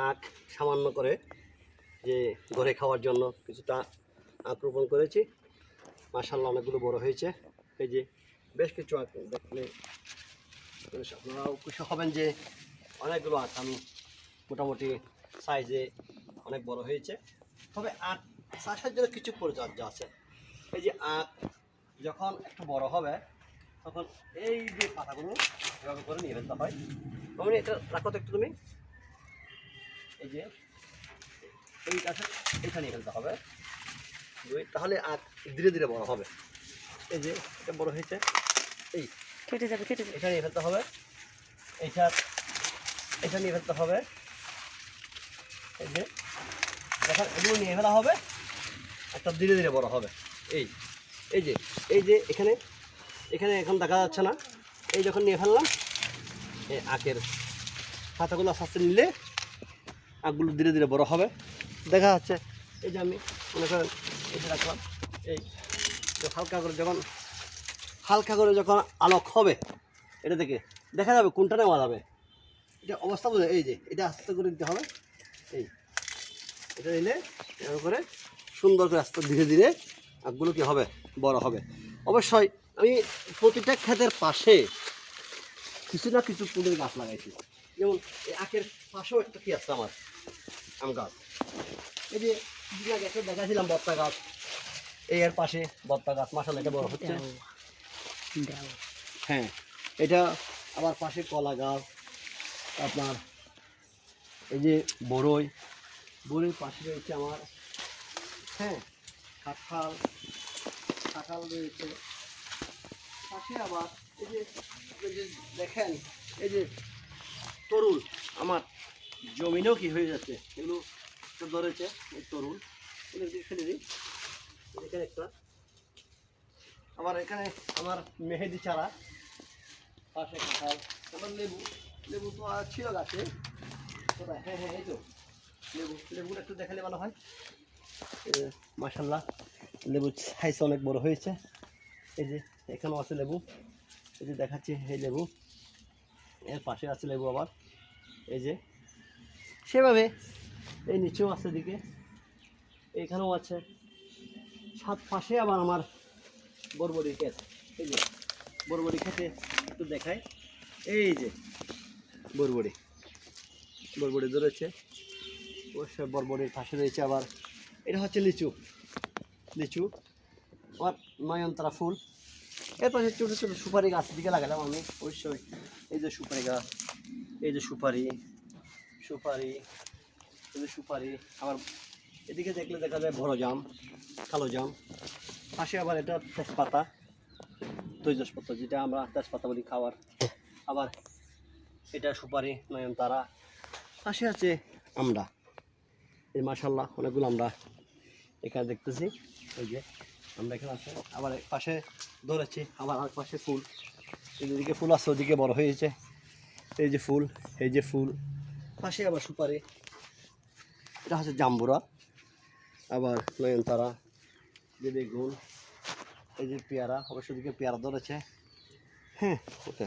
আখ সামান্য করে যে ঘরে খাওয়ার জন্য কিছুটা আখ রোপণ করেছি। মাশাআল্লাহ অনেকগুলো বড় হয়েছে। এই যে বেশ কিছু আখ দেখলে আপনারাও খুশি হবেন যে অনেকগুলো আখ আমি মোটামুটি সাইজে অনেক বড় হয়েছে। তবে আখ চাষের জন্য কিছু পরিচর্যা আছে। এই যে আখ যখন একটু বড় হবে তখন এই যে পাতাগুলো এভাবে করে নিয়ে ফেলতে হয়। মানে এটা রাখো তো একটু তুমি, এই যে এই গাছে এটা নিয়ে ফেলতে হবে, তাহলে আর ধীরে ধীরে বড় হবে। এই যে এটা বড় হয়েছে, এই কেটে যাবে এটা নিয়ে ফেলতে হবে, এটা নিয়ে ফেলতে হবে। এই যে যখন এগুলো নিয়ে ফেলা হবে একটা ধীরে ধীরে বড় হবে। এই এই যে এই যে এখানে এখানে এখন দেখা যাচ্ছে না, এই যখন নিয়ে ফেললাম এই আখের পাতাগুলো আস্তে আস্তে নিলে আখগুলো ধীরে ধীরে বড় হবে। দেখা যাচ্ছে এই যে আমি মনে করেন এই যে রাখলাম, এই হালকা করে যখন আলোক হবে এটা থেকে দেখা যাবে কোনটা নেওয়া যাবে, এটা অবস্থা বুঝে। এই যে এটা আস্তে করে দিতে হবে, এই এটা নিলে এভাবে করে সুন্দর করে আস্তে ধীরে ধীরে আখগুলো কী হবে, বড় হবে। অবশ্যই আমি প্রতিটা ক্ষেতের পাশে কিছু না কিছু ফুলের গাছ লাগাইছি। যেমন এই আখের পাশেও একটা কি আছে আমার আম গাছ। এই যে কিছুদিন আগে একটা দেখাছিলাম বত্তা গাছ, এই এর পাশে বত্তা গাছ মাশাআল্লাহ এটা বড় হচ্ছে। হ্যাঁ, এটা আবার পাশে কলা গাছ, আপনার এই যে বড়ই পাশে রয়েছে আমার, হ্যাঁ কাঁঠাল রয়েছে পাশে। আবার এই যে দেখেন এই যে তরুল আমার জমিনেও কি হয়ে যাচ্ছে, এগুলো ধরেছে এই তরুল, ফেলে দিই। এখানে একটা আবার এখানে আমার মেহেদি চারা, পাশে কাঁঠাল, আবার লেবু তো আর ছিল গাছে। হ্যাঁ এই তো লেবুটা একটু দেখালে ভালো হয়। মাশাআল্লাহ লেবু সাইজ অনেক বড় হয়েছে। এই যে এখানেও আছে লেবু, এই যে দেখাচ্ছি এই লেবু, এর পাশে আছে লেবু আবার এই যে সেভাবে এই নিচেও আছে, দিকে এইখানেও আছে, সাত পাশে আবার আমার বরবটি ক্ষেত। এই যে বরবটি খেতে একটু দেখায়, এই যে বরবটি ধরেছে। অবশ্যই বরবটির পাশে রয়েছে আবার এটা হচ্ছে লিচু আবার নয়নতারা ফুল। এর পাশে ছোটো ছোটো সুপারি গাছ দিকে লাগালাম আমি। অবশ্যই এই যে সুপারি গাছ, এই যে সুপারি আবার এদিকে দেখলে দেখা যায় বড় জাম, কালো জাম। পাশে আবার এটা তেজপাতা, তৈজসপত্র যেটা আমরা তেজপাতা বলি খাওয়ার। আবার এটা সুপারি, নয়নতারা। পাশে আছে আমরা, এই মাশাআল্লাহ অনেকগুলো আমরা এখানে দেখতেছি। এই যে আমরা এখানে আছে, আবার পাশে ধরেছি, আবার আর পাশে ফুল, এদিকে ফুল আছে, ওদিকে বড় হয়েছে। এই যে ফুল পাশে আবার সুপারি, এটা হচ্ছে জাম্বুরা, আবার নয়নতারা, যে বেগুন, এই যে পেয়ারা, অবশ্য দিকে পেয়ারা ধরেছে। হ্যাঁ ওকে।